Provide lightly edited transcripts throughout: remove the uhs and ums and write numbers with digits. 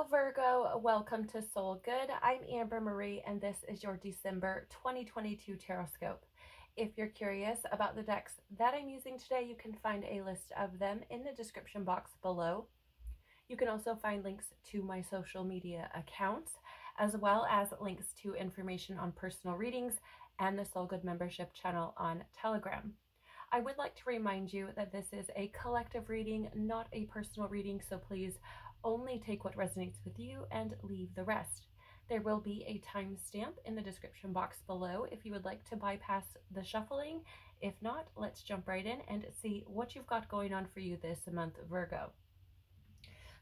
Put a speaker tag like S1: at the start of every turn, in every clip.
S1: Hello Virgo, welcome to Soul Good. I'm Amber Marie and this is your December 2022 Tarotscope. If you're curious about the decks that I'm using today, you can find a list of them in the description box below. You can also find links to my social media accounts, as well as links to information on personal readings and the Soul Good membership channel on Telegram. I would like to remind you that this is a collective reading, not a personal reading, so please only take what resonates with you and leave the rest. There will be a timestamp in the description box below if you would like to bypass the shuffling. If not, let's jump right in and see what you've got going on for you this month, Virgo.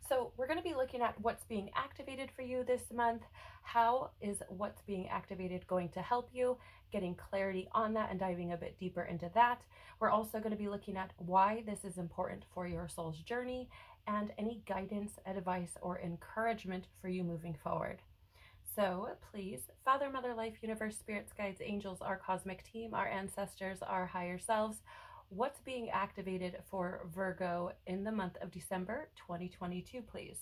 S1: So we're going to be looking at what's being activated for you this month. How is what's being activated going to help you? Getting clarity on that and diving a bit deeper into that. We're also going to be looking at why this is important for your soul's journey and any guidance, advice, or encouragement for you moving forward. So please, Father, Mother, Life, Universe, Spirits, Guides, Angels, our cosmic team, our ancestors, our higher selves, what's being activated for Virgo in the month of December 2022, please?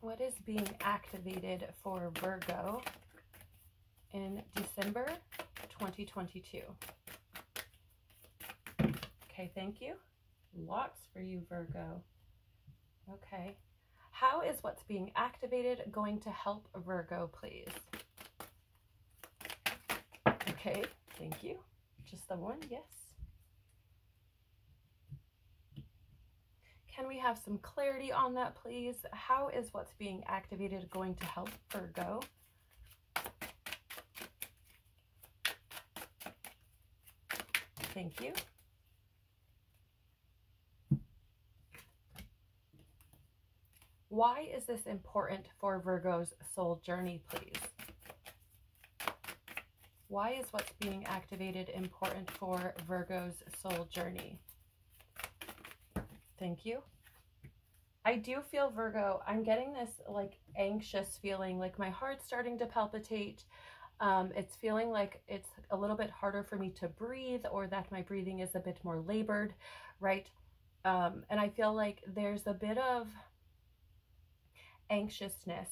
S1: What is being activated for Virgo in December 2022? Okay, thank you. Lots for you, Virgo. Okay. How is what's being activated going to help Virgo, please? Okay, thank you. Just the one, yes. Can we have some clarity on that, please? How is what's being activated going to help Virgo? Thank you. Why is this important for Virgo's soul journey, please? Why is what's being activated important for Virgo's soul journey? Thank you. I do feel, Virgo, I'm getting this like anxious feeling, like my heart's starting to palpitate. It's feeling like it's a little bit harder for me to breathe, or that my breathing is a bit more labored, right? And I feel like there's a bit of anxiousness.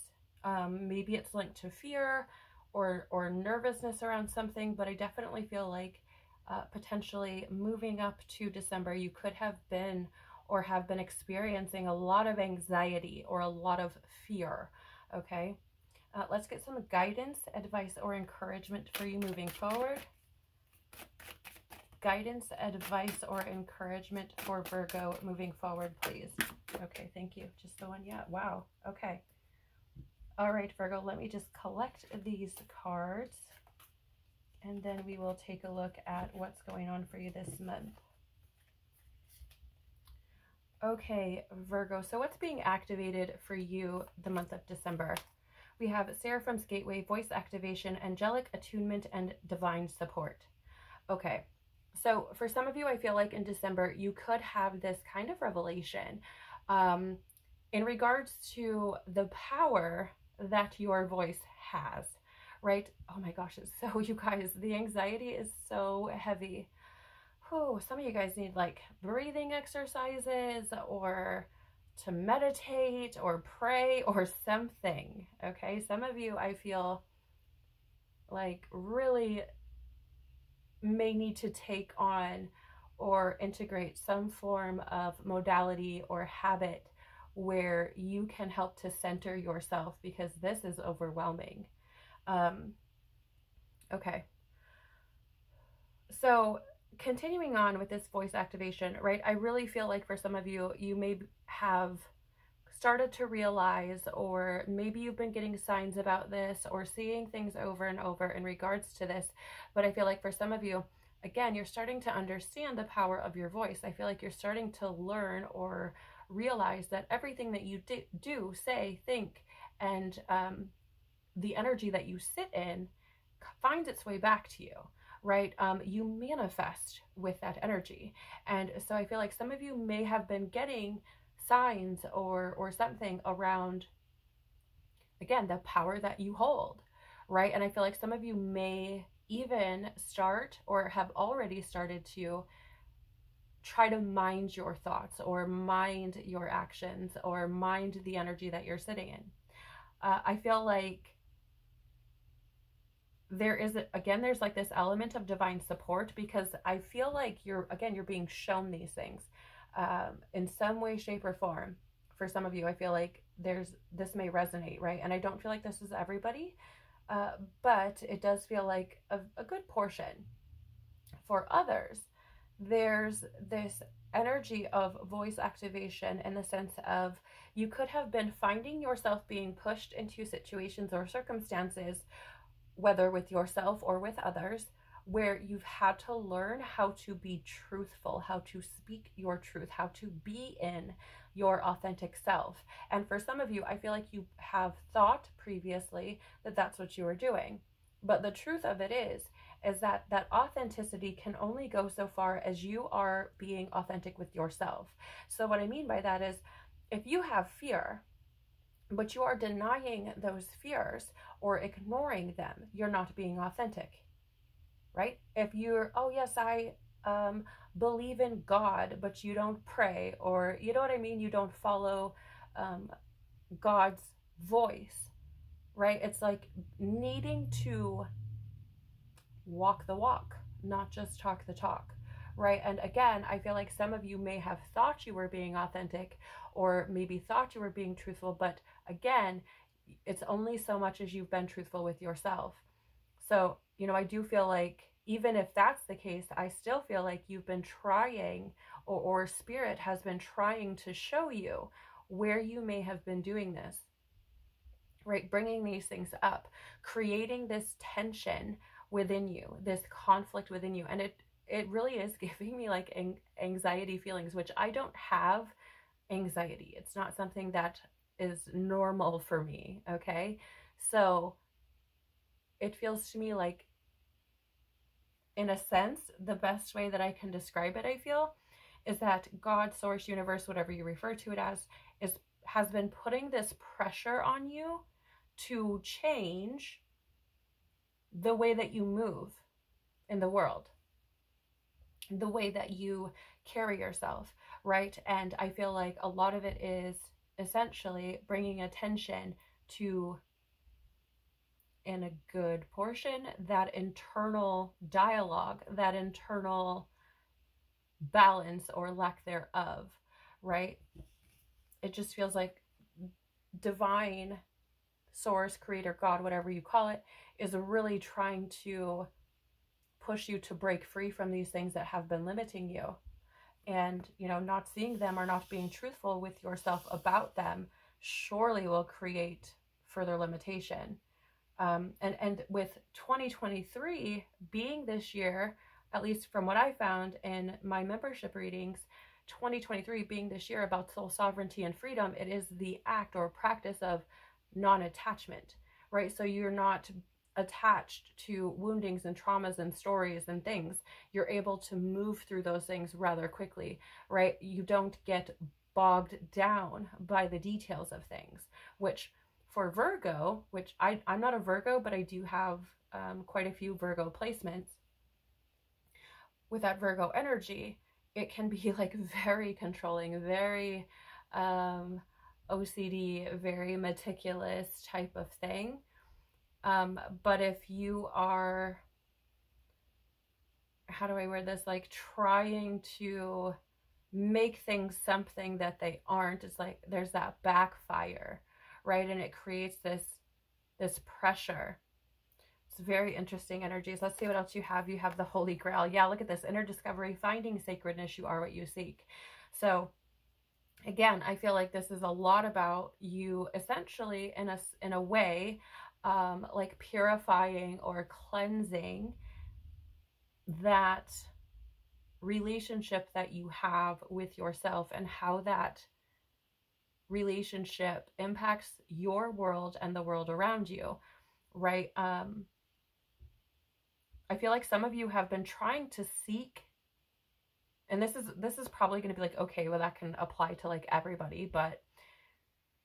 S1: Maybe it's linked to fear or nervousness around something, but I definitely feel like potentially moving up to December, you could have been or have been experiencing a lot of anxiety or a lot of fear. Okay, let's get some guidance, advice, or encouragement for you moving forward. Guidance, advice, or encouragement for Virgo moving forward, please. Okay, thank you. Just the one, yeah. Wow. Okay. All right, Virgo, let me just collect these cards and then we will take a look at what's going on for you this month. Okay, Virgo, so what's being activated for you the month of December? We have Seraphim's Gateway, Voice Activation, Angelic Attunement, and Divine Support. Okay, so for some of you, I feel like in December, you could have this kind of revelation in regards to the power that your voice has, right? Oh my gosh, it's so, you guys, the anxiety is so heavy. Oh, some of you guys need like breathing exercises or to meditate or pray or something, okay? Some of you, I feel like really may need to take on or integrate some form of modality or habit where you can help to center yourself, because this is overwhelming. Okay. So continuing on with this voice activation, right? I really feel like for some of you, you may have started to realize, or maybe you've been getting signs about this or seeing things over and over in regards to this. But I feel like for some of you, again, you're starting to understand the power of your voice. I feel like you're starting to learn or realize that everything that you do, say, think, and the energy that you sit in finds its way back to you, right? You manifest with that energy. And so I feel like some of you may have been getting signs or something around, again, the power that you hold, right? And I feel like some of you may even start or have already started to try to mind your thoughts or mind your actions or mind the energy that you're sitting in. I feel like there is, again, there's like this element of divine support, because I feel like you're being shown these things in some way, shape, or form. For some of you, I feel like this may resonate, right? And I don't feel like this is everybody, but it does feel like a good portion. For others, there's this energy of voice activation in the sense of you could have been finding yourself being pushed into situations or circumstances, whether with yourself or with others, where you've had to learn how to be truthful, how to speak your truth, how to be in your authentic self. And for some of you, I feel like you have thought previously that that's what you were doing. But the truth of it is that authenticity can only go so far as you are being authentic with yourself. So what I mean by that is, if you have fear, but you are denying those fears or ignoring them, you're not being authentic, right? If you're, oh yes, I believe in God, but you don't pray, or you know what I mean, you don't follow God's voice, right? It's like needing to walk the walk, not just talk the talk, right? And again, I feel like some of you may have thought you were being authentic, or maybe thought you were being truthful, but again, it's only so much as you've been truthful with yourself. So, you know, I do feel like even if that's the case, I still feel like you've been trying, or spirit has been trying to show you where you may have been doing this, right? Bringing these things up, creating this tension within you, this conflict within you. And it really is giving me like anxiety feelings, which I don't have anxiety. It's not something that is normal for me. Okay. So it feels to me like, in a sense, the best way that I can describe it, I feel, is that God, source, universe, whatever you refer to it as, has been putting this pressure on you to change the way that you move in the world, the way that you carry yourself, right? And I feel like a lot of it is essentially bringing attention to, in a good portion, that internal dialogue, that internal balance or lack thereof, right? It just feels like divine source, creator, God, whatever you call it, is really trying to push you to break free from these things that have been limiting you. And, you know, not seeing them or not being truthful with yourself about them surely will create further limitation. And with 2023 being this year, at least from what I found in my membership readings, 2023 being this year about soul sovereignty and freedom, it is the act or practice of non-attachment, right? So you're not attached to woundings and traumas and stories and things. You're able to move through those things rather quickly, right? You don't get bogged down by the details of things, which for Virgo, which I'm not a Virgo, but I do have quite a few Virgo placements. With that Virgo energy, it can be like very controlling, very OCD, very meticulous type of thing. But if you are, how do I word this, like trying to make things something that they aren't, it's like there's that backfire, right? And it creates this pressure. It's very interesting energies. Let's see what else you have. You have the Holy Grail. Yeah, look at this. Inner discovery, finding sacredness. You are what you seek. So again, I feel like this is a lot about you essentially in a way, like purifying or cleansing that relationship that you have with yourself and how that relationship impacts your world and the world around you, right? I feel like some of you have been trying to seek, and this is probably going to be like, okay, well, that can apply to like everybody, but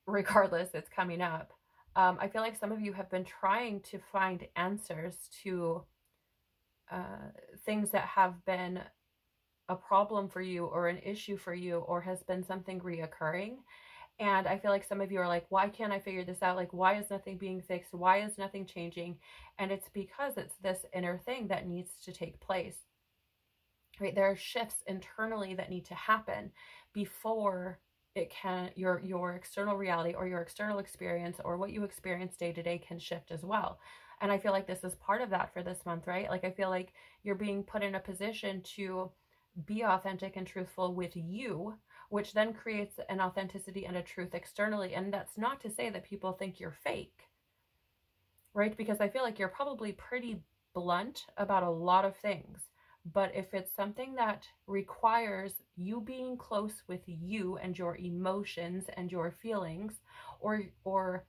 S1: regardless, it's coming up. I feel like some of you have been trying to find answers to things that have been a problem for you or an issue for you, or has been something reoccurring. And I feel like some of you are like, why can't I figure this out? Like, why is nothing being fixed? Why is nothing changing? And it's because it's this inner thing that needs to take place, right? There are shifts internally that need to happen before it can, your external reality or your external experience or what you experience day to day can shift as well. And I feel like this is part of that for this month, right? Like, I feel like you're being put in a position to be authentic and truthful with you, which then creates an authenticity and a truth externally. And that's not to say that people think you're fake, right? Because I feel like you're probably pretty blunt about a lot of things. But if it's something that requires you being close with you and your emotions and your feelings, or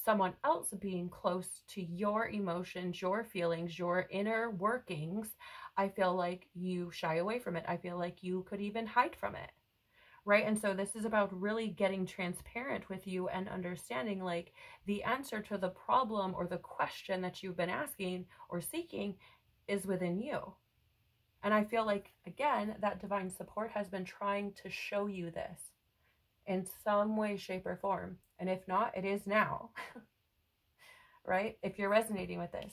S1: someone else being close to your emotions, your feelings, your inner workings, I feel like you shy away from it. I feel like you could even hide from it, right? And so this is about really getting transparent with you and understanding, like, the answer to the problem or the question that you've been asking or seeking is within you. And I feel like, again, that divine support has been trying to show you this in some way, shape, or form. And if not, it is now, right? If you're resonating with this.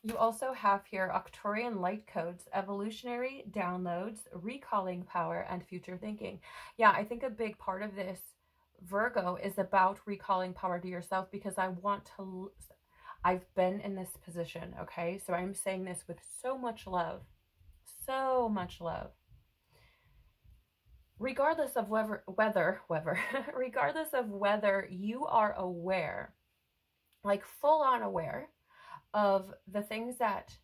S1: You also have here Arcturian light codes, evolutionary downloads, recalling power, and future thinking. Yeah, I think a big part of this, Virgo, is about recalling power to yourself, because I've been in this position, okay? So I'm saying this with so much love, regardless of regardless of whether you are aware, like full on aware of the things that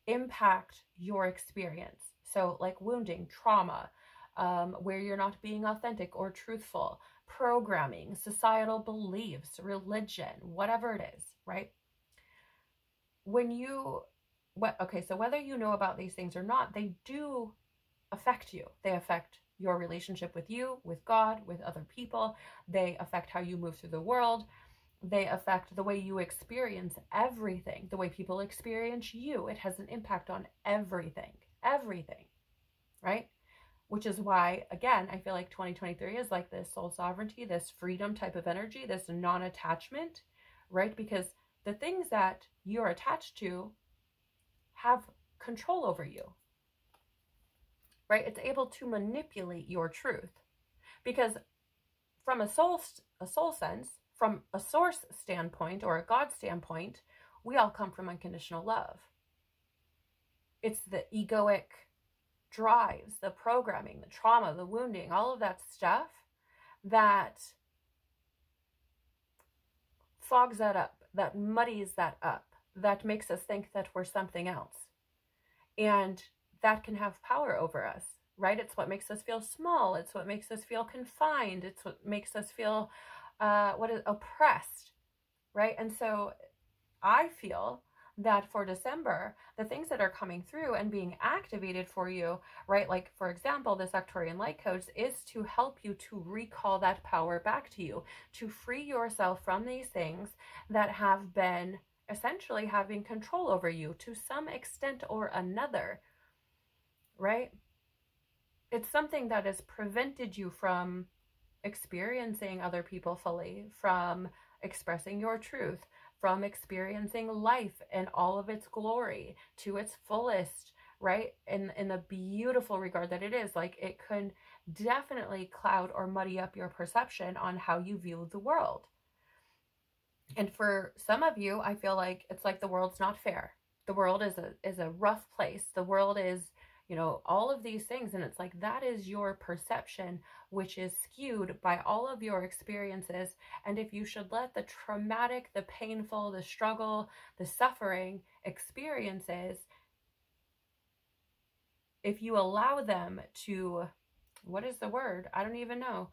S1: impact your experience. So like wounding, trauma, where you're not being authentic or truthful, programming, societal beliefs, religion, whatever it is, right? So whether you know about these things or not, they do affect you. They affect your relationship with you, with God, with other people. They affect how you move through the world. They affect the way you experience everything, the way people experience you. It has an impact on everything, right? Which is why, again, I feel like 2023 is like this soul sovereignty, this freedom type of energy, this non-attachment, right? Because the things that you're attached to have control over you, right? It's able to manipulate your truth. Because from a soul sense, from a source standpoint or a God standpoint, we all come from unconditional love. It's the egoic drives, the programming, the trauma, the wounding, all of that stuff that fogs that up, that muddies that up, that makes us think that we're something else. And that can have power over us, right? It's what makes us feel small. It's what makes us feel confined. It's what makes us feel oppressed, right? And so I feel that for December, the things that are coming through and being activated for you, right? Like, for example, this Arcturian light codes is to help you to recall that power back to you, to free yourself from these things that have been essentially having control over you to some extent or another, right? It's something that has prevented you from experiencing other people fully, from expressing your truth, from experiencing life in all of its glory to its fullest, right? In the beautiful regard that it is. Like, it could definitely cloud or muddy up your perception on how you view the world. And for some of you, I feel like it's like the world's not fair. The world is a rough place. The world is, you know, all of these things. And it's like, that is your perception, which is skewed by all of your experiences. And if you should let the traumatic, the painful, the struggle, the suffering experiences, if you allow them to, what is the word? I don't even know,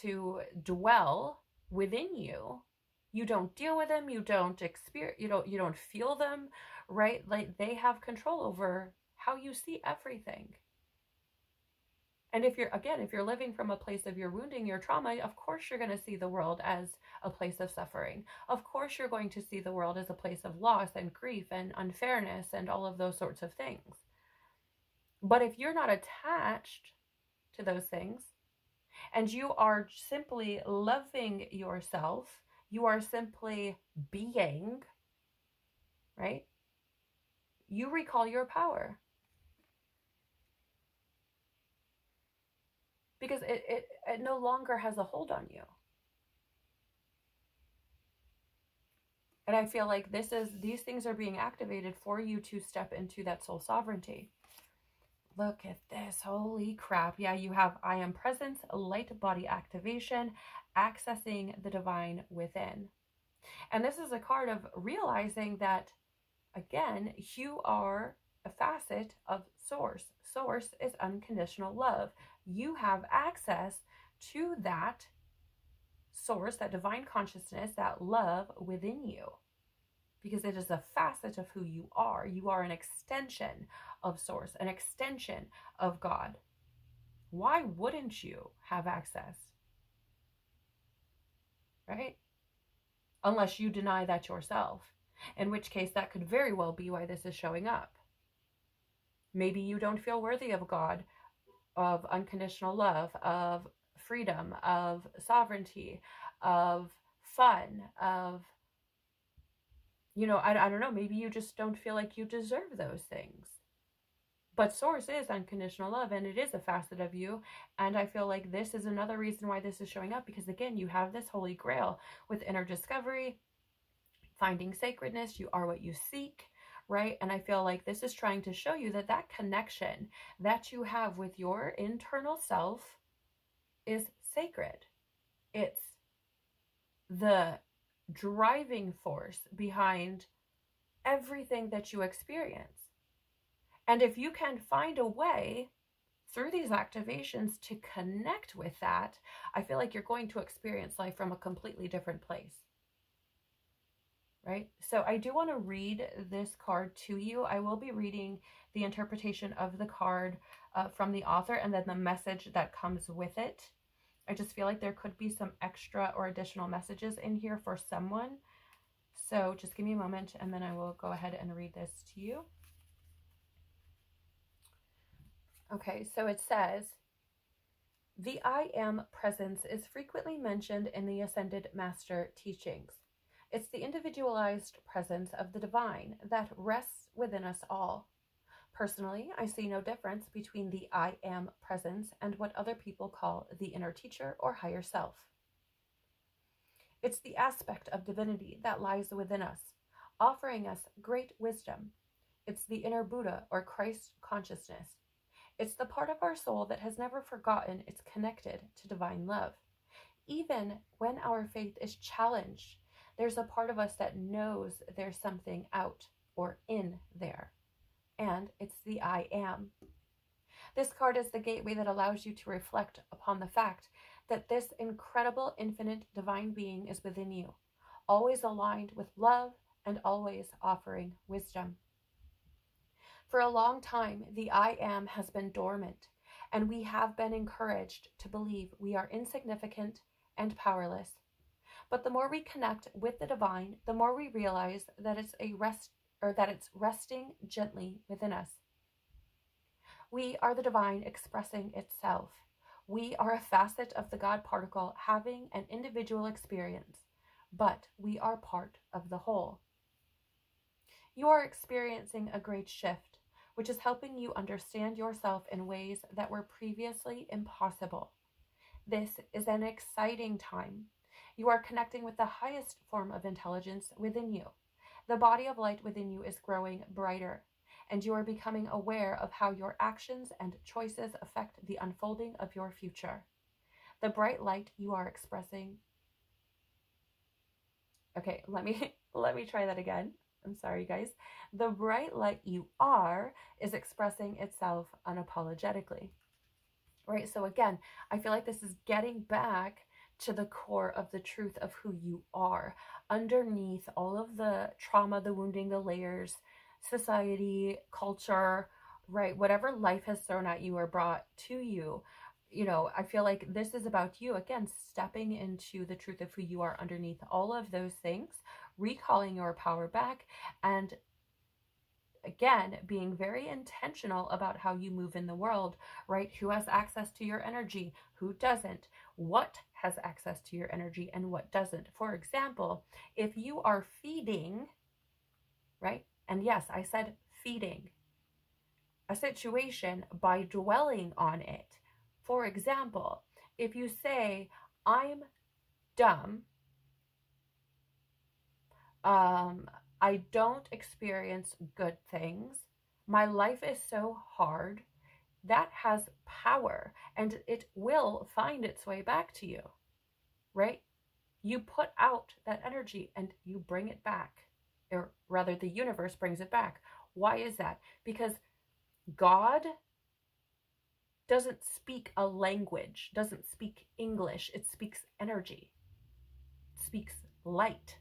S1: to dwell within you, you don't deal with them, you don't experience, you don't feel them, right? Like, they have control over how you see everything. And if you're living from a place of your wounding, your trauma, of course you're going to see the world as a place of suffering. Of course you're going to see the world as a place of loss and grief and unfairness and all of those sorts of things. But if you're not attached to those things and you are simply loving yourself, you are simply being, right? You recall your power. Because it no longer has a hold on you. And I feel like these things are being activated for you to step into that soul sovereignty. Look at this. Holy crap. Yeah, you have I am presence, light body activation, accessing the divine within. And this is a card of realizing that, again, you are a facet of source. Source is unconditional love. You have access to that source, that divine consciousness, that love within you, because it is a facet of who you are. You are an extension of source, an extension of God. Why wouldn't you have access? Right? Unless you deny that yourself, in which case that could very well be why this is showing up. Maybe you don't feel worthy of God, of unconditional love, of freedom, of sovereignty, of fun, of, you know, I don't know, maybe you just don't feel like you deserve those things. But source is unconditional love, and it is a facet of you. And I feel like this is another reason why this is showing up, because again, you have this holy grail with inner discovery, finding sacredness. You are what you seek, right? And I feel like this is trying to show you that that connection that you have with your internal self is sacred. It's the driving force behind everything that you experience. And if you can find a way through these activations to connect with that, I feel like you're going to experience life from a completely different place. Right? So I do want to read this card to you. I will be reading the interpretation of the card from the author and then the message that comes with it. I just feel like there could be some extra or additional messages in here for someone. So just give me a moment and then I will go ahead and read this to you. Okay, so it says, the I Am presence is frequently mentioned in the Ascended Master teachings. It's the individualized presence of the divine that rests within us all. Personally, I see no difference between the I Am presence and what other people call the inner teacher or higher self. It's the aspect of divinity that lies within us, offering us great wisdom. It's the inner Buddha or Christ consciousness. It's the part of our soul that has never forgotten it's connected to divine love. Even when our faith is challenged, there's a part of us that knows there's something out or in there. And it's the I Am. This card is the gateway that allows you to reflect upon the fact that this incredible, infinite, divine being is within you, always aligned with love and always offering wisdom. For a long time, the I Am has been dormant, and we have been encouraged to believe we are insignificant and powerless. But the more we connect with the divine, the more we realize that it's resting gently within us. We are the divine expressing itself. We are a facet of the God particle having an individual experience, but we are part of the whole. You are experiencing a great shift, which is helping you understand yourself in ways that were previously impossible. This is an exciting time. You are connecting with the highest form of intelligence within you. The body of light within you is growing brighter, and you are becoming aware of how your actions and choices affect the unfolding of your future. The bright light you are expressing. Okay, let me try that again. I'm sorry, guys. The bright light you are is expressing itself unapologetically. Right? So again, I feel like this is getting back to the core of the truth of who you are. Underneath all of the trauma, the wounding, the layers, society, culture, right? Whatever life has thrown at you or brought to you, you know, I feel like this is about you, again, stepping into the truth of who you are underneath all of those things, recalling your power back, and again, being very intentional about how you move in the world, right? Who has access to your energy? Who doesn't? What has access to your energy and what doesn't? For example, if you are feeding, right? And yes, I said feeding a situation by dwelling on it. For example, if you say, I'm dumb, I don't experience good things, my life is so hard, that has power and it will find its way back to you, right? You put out that energy and you bring it back, or rather the universe brings it back. Why is that? Because God doesn't speak a language, doesn't speak English. It speaks energy, it speaks light.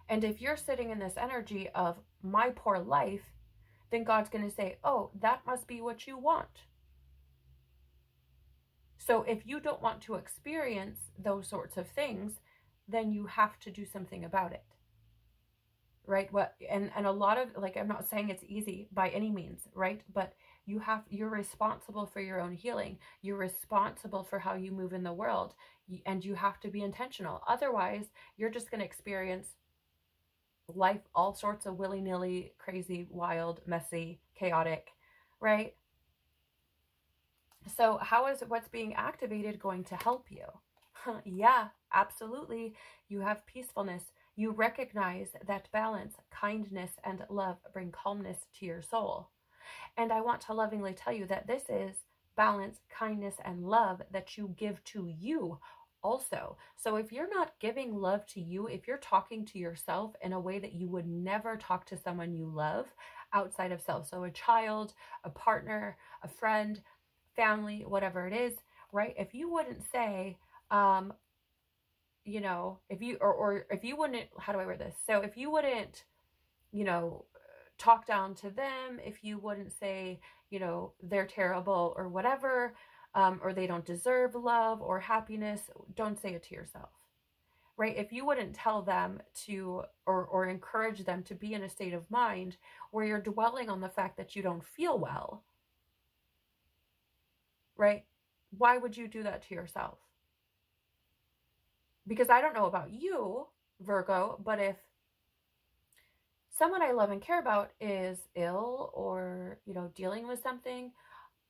S1: And if you're sitting in this energy of my poor life, then God's going to say, oh, that must be what you want. So if you don't want to experience those sorts of things, then you have to do something about it. Right? And a lot of, like, I'm not saying it's easy by any means, right? But you're responsible for your own healing. You're responsible for how you move in the world, and you have to be intentional. Otherwise, you're just going to experience life all sorts of willy-nilly, crazy, wild, messy, chaotic, right? So how is what's being activated going to help you? Yeah, absolutely. You have peacefulness. You recognize that balance, kindness, and love bring calmness to your soul. And I want to lovingly tell you that this is balance, kindness, and love that you give to you also. So if you're not giving love to you, if you're talking to yourself in a way that you would never talk to someone you love outside of self, so a child, a partner, a friend, family, whatever it is, right? If you wouldn't say, you know, if you, or if you wouldn't, how do I word this? So if you wouldn't, you know, talk down to them, if you wouldn't say, you know, they're terrible or whatever, or they don't deserve love or happiness, don't say it to yourself, right? If you wouldn't tell them to, or encourage them to be in a state of mind where you're dwelling on the fact that you don't feel well, right? Why would you do that to yourself? Because I don't know about you, Virgo, but if someone I love and care about is ill or, you know, dealing with something,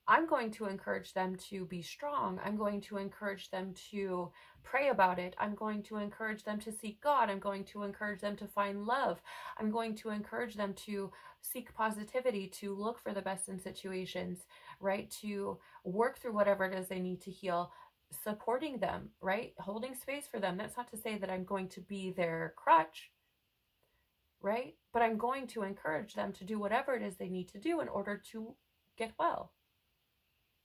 S1: I'm going to encourage them to be strong. I'm going to encourage them to pray about it. I'm going to encourage them to seek God. I'm going to encourage them to find love. I'm going to encourage them to seek positivity, to look for the best in situations, right? To work through whatever it is they need to heal, supporting them, right? Holding space for them. That's not to say that I'm going to be their crutch, right? But I'm going to encourage them to do whatever it is they need to do in order to get well,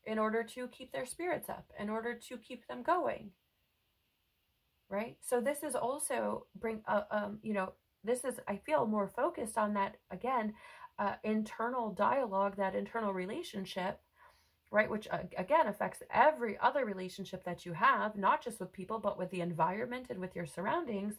S1: in order to keep their spirits up, in order to keep them going, right? So this is also you know, this is, I feel, more focused on that, again, internal dialogue, that internal relationship, right? Which again affects every other relationship that you have, not just with people, but with the environment and with your surroundings,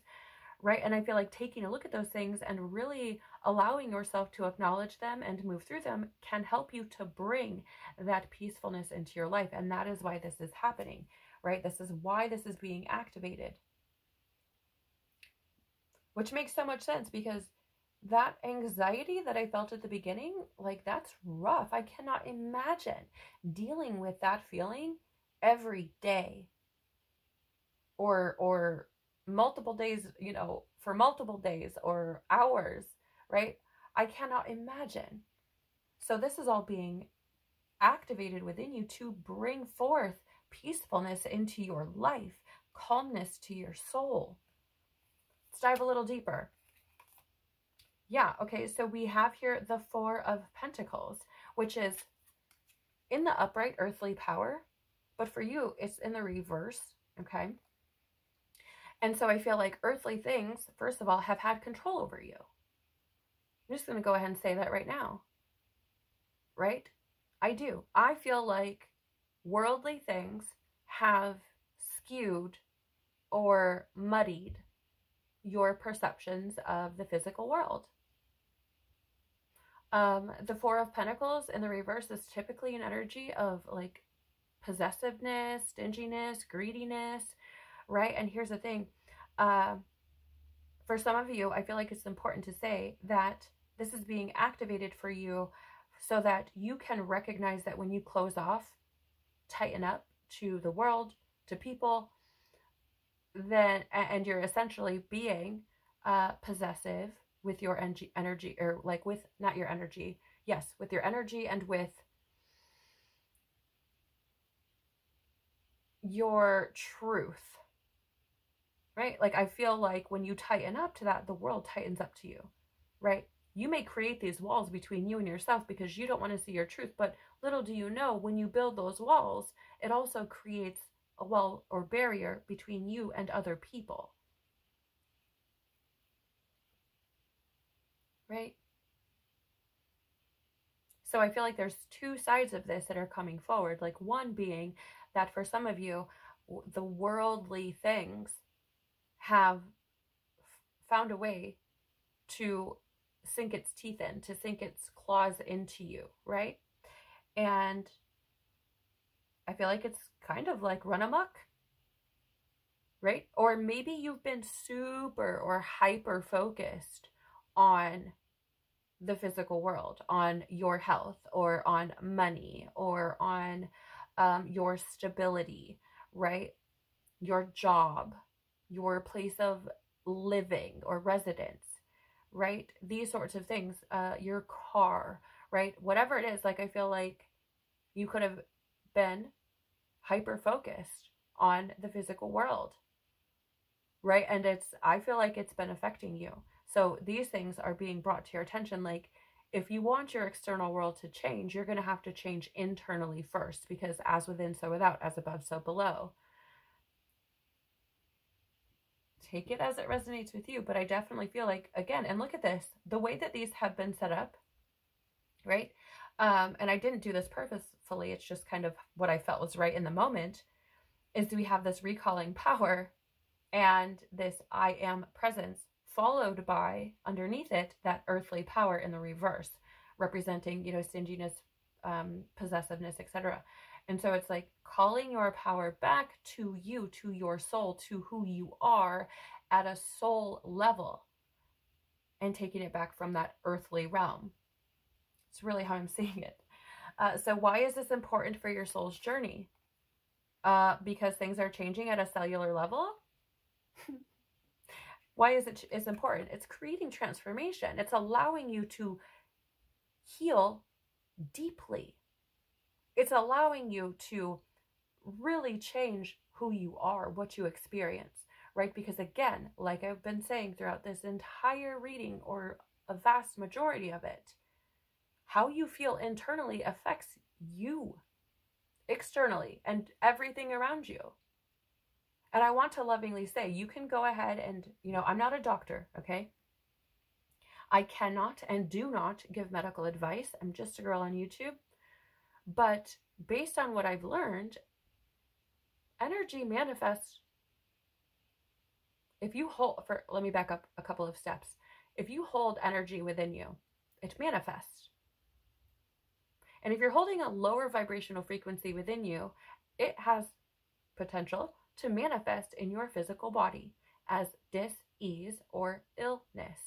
S1: right? And I feel like taking a look at those things and really allowing yourself to acknowledge them and move through them can help you to bring that peacefulness into your life. And that is why this is happening, right? This is why this is being activated. Which makes so much sense, because that anxiety that I felt at the beginning, like, that's rough. I cannot imagine dealing with that feeling every day or multiple days, you know, for multiple days or hours, right? I cannot imagine. So this is all being activated within you to bring forth peacefulness into your life, calmness to your soul. Let's dive a little deeper. Yeah, okay, so we have here the Four of Pentacles, which is in the upright earthly power, but for you, it's in the reverse, okay? And so I feel like earthly things, first of all, have had control over you. I'm just going to go ahead and say that right now. right? I do. I feel like worldly things have skewed or muddied your perceptions of the physical world. The Four of Pentacles in the reverse is typically an energy of like possessiveness, stinginess, greediness, right? And here's the thing. For some of you, I feel like it's important to say that this is being activated for you so that you can recognize that when you close off, tighten up to the world, to people, then, and you're essentially being possessive with your energy, or like with, not your energy, yes, with your energy and with your truth, right? Like, I feel like when you tighten up to that, the world tightens up to you, right? You may create these walls between you and yourself because you don't want to see your truth, but little do you know, when you build those walls, it also creates a wall or barrier between you and other people, right? So I feel like there's two sides of this that are coming forward. Like, one being that for some of you, the worldly things have found a way to sink its teeth in, to sink its claws into you, right? And I feel like it's kind of like run amok, right? Or maybe you've been super or hyper focused on the physical world, on your health, or on money, or on your stability, right? Your job, your place of living or residence, right? These sorts of things, your car, right? Whatever it is, like, I feel like you could have been hyper focused on the physical world, right? And I feel like it's been affecting you. So these things are being brought to your attention. Like, if you want your external world to change, you're going to have to change internally first, because as within, so without, as above, so below. Take it as it resonates with you, but I definitely feel like, again, and look at this, the way that these have been set up, right? And I didn't do this purposefully, it's just kind of what I felt was right in the moment, is we have this recalling power and this I am presence, followed by, underneath it, that earthly power in the reverse, representing, stinginess, possessiveness, etc. And so it's like calling your power back to you, to your soul, to who you are at a soul level, and taking it back from that earthly realm. It's really how I'm seeing it. So why is this important for your soul's journey? Because things are changing at a cellular level. Why is it's important? It's creating transformation. It's allowing you to heal deeply. It's allowing you to really change who you are, what you experience, right? Because again, like I've been saying throughout this entire reading, or a vast majority of it, how you feel internally affects you externally and everything around you. And I want to lovingly say, you can go ahead and, I'm not a doctor, okay? I cannot and do not give medical advice. I'm just a girl on YouTube. But based on what I've learned, energy manifests. If you let me back up a couple of steps. If you hold energy within you, it manifests. And if you're holding a lower vibrational frequency within you, it has potential to manifest in your physical body as dis-ease or illness.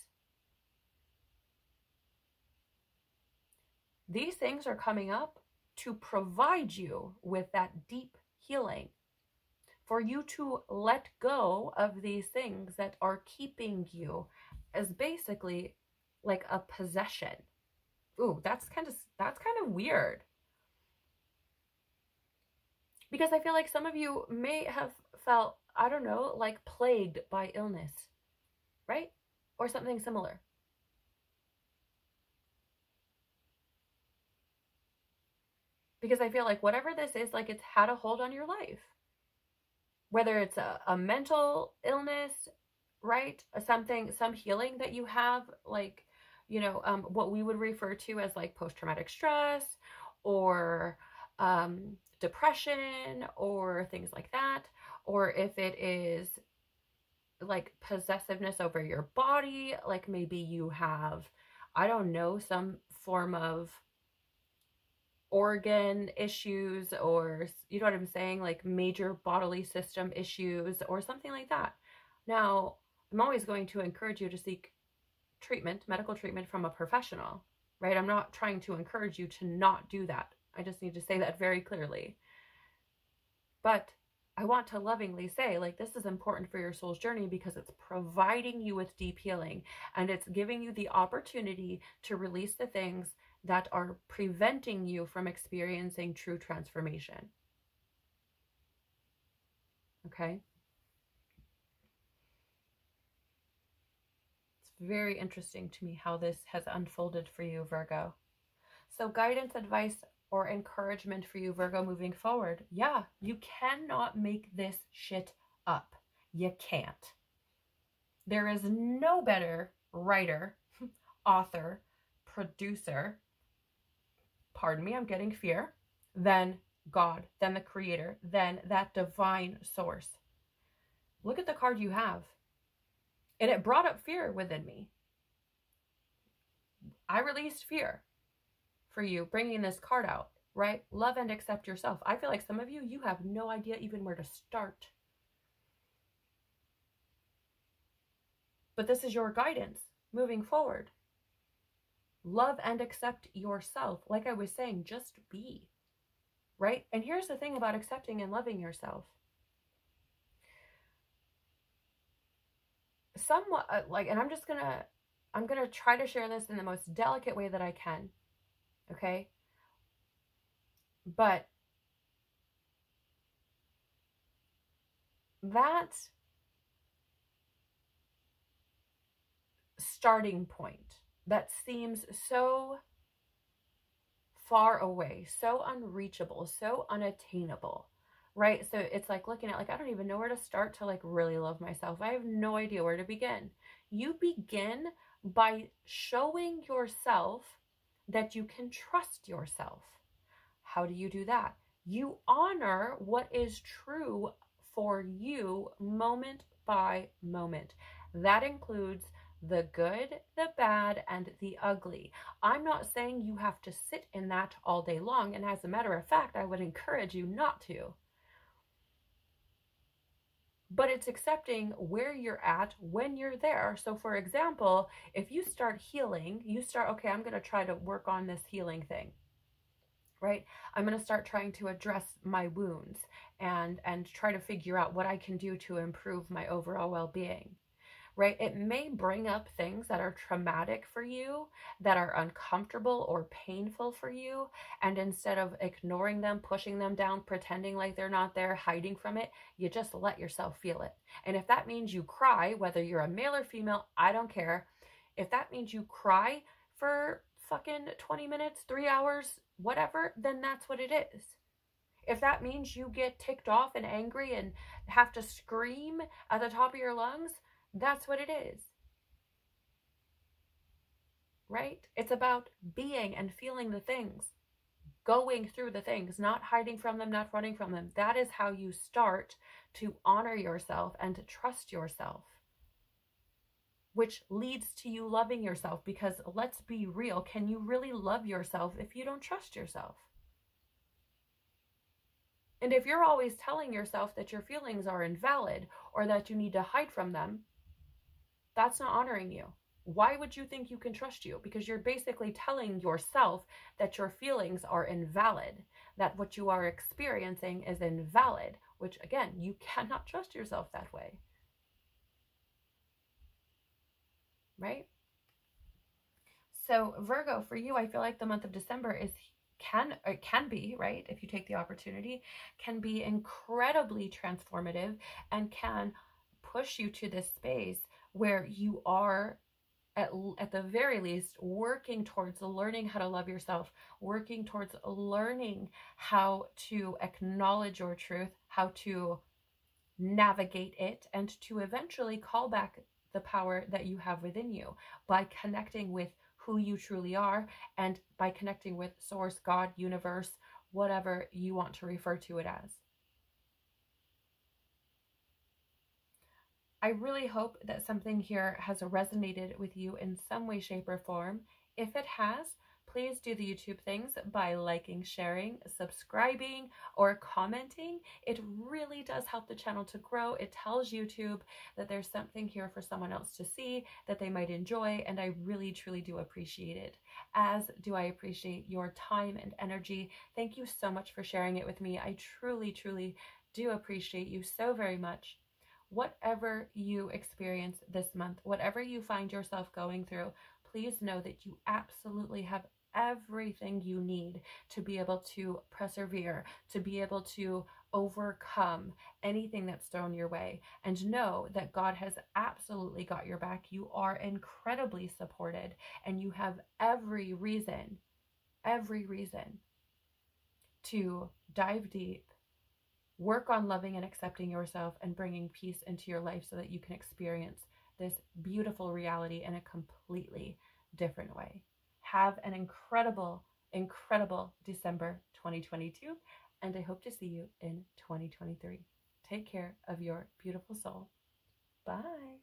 S1: These things are coming up to provide you with that deep healing, for you to let go of these things that are keeping you as basically like a possession. Ooh, that's kind of weird. Because I feel like some of you may have felt, I don't know, like plagued by illness, right? Or something similar. Because I feel like whatever this is, like, it's had a hold on your life. Whether it's a mental illness, right? Some healing that you have, like, you know, what we would refer to as like post-traumatic stress or depression or things like that, or if it is like possessiveness over your body, like maybe you have, I don't know, some form of organ issues, or you know what I'm saying, like major bodily system issues or something like that. Now, I'm always going to encourage you to seek treatment, medical treatment from a professional, right? I'm not trying to encourage you to not do that. I just need to say that very clearly. But I want to lovingly say, like, this is important for your soul's journey because it's providing you with deep healing, and it's giving you the opportunity to release the things that are preventing you from experiencing true transformation. Okay? It's very interesting to me how this has unfolded for you, Virgo. So guidance, advice, or encouragement for you, Virgo, moving forward. Yeah, you cannot make this shit up. You can't. There is no better writer, author, producer, pardon me, I'm getting fear, than God, than the creator, than that divine source. Look at the card you have. And it brought up fear within me. I released fear for you, bringing this card out, right? Love and accept yourself. I feel like some of you, you have no idea even where to start. But this is your guidance moving forward. Love and accept yourself. Like I was saying, just be, right? And here's the thing about accepting and loving yourself. Somewhat like, and I'm going to try to share this in the most delicate way that I can. Okay? But that starting point that seems so far away, so unreachable, so unattainable, right? So it's like looking at, like, I don't even know where to start to like really love myself. I have no idea where to begin. You begin by showing yourself that you can trust yourself. How do you do that? You honor what is true for you moment by moment. That includes the good, the bad, and the ugly. I'm not saying you have to sit in that all day long, and as a matter of fact, I would encourage you not to. But it's accepting where you're at when you're there. So for example, if you start healing, okay, I'm going to try to work on this healing thing, right? I'm going to start trying to address my wounds and try to figure out what I can do to improve my overall well-being. Right? It may bring up things that are traumatic for you, that are uncomfortable or painful for you. And instead of ignoring them, pushing them down, pretending like they're not there, hiding from it, you just let yourself feel it. And if that means you cry, whether you're a male or female, I don't care. If that means you cry for fucking 20 minutes, 3 hours, whatever, then that's what it is. If that means you get ticked off and angry and have to scream at the top of your lungs, that's what it is, right? It's about being and feeling the things, going through the things, not hiding from them, not running from them. That is how you start to honor yourself and to trust yourself, which leads to you loving yourself. Because let's be real, can you really love yourself if you don't trust yourself? And if you're always telling yourself that your feelings are invalid or that you need to hide from them, that's not honoring you. Why would you think you can trust you? Because you're basically telling yourself that your feelings are invalid, that what you are experiencing is invalid, which again, you cannot trust yourself that way. Right? So Virgo, for you, I feel like the month of December can be, right, if you take the opportunity, can be incredibly transformative and can push you to this space where you are at the very least working towards learning how to love yourself, working towards learning how to acknowledge your truth, how to navigate it, and to eventually call back the power that you have within you by connecting with who you truly are, and by connecting with Source, God, Universe, whatever you want to refer to it as. I really hope that something here has resonated with you in some way, shape, or form. If it has, please do the YouTube things by liking, sharing, subscribing, or commenting. It really does help the channel to grow. It tells YouTube that there's something here for someone else to see that they might enjoy, and I really, truly do appreciate it. As do I appreciate your time and energy. Thank you so much for sharing it with me. I truly, truly do appreciate you so very much. Whatever you experience this month, whatever you find yourself going through, please know that you absolutely have everything you need to be able to persevere, to be able to overcome anything that's thrown your way. And know that God has absolutely got your back. You are incredibly supported, and you have every reason to dive deep, work on loving and accepting yourself, and bringing peace into your life so that you can experience this beautiful reality in a completely different way. Have an incredible, incredible December 2022, and I hope to see you in 2023. Take care of your beautiful soul. Bye.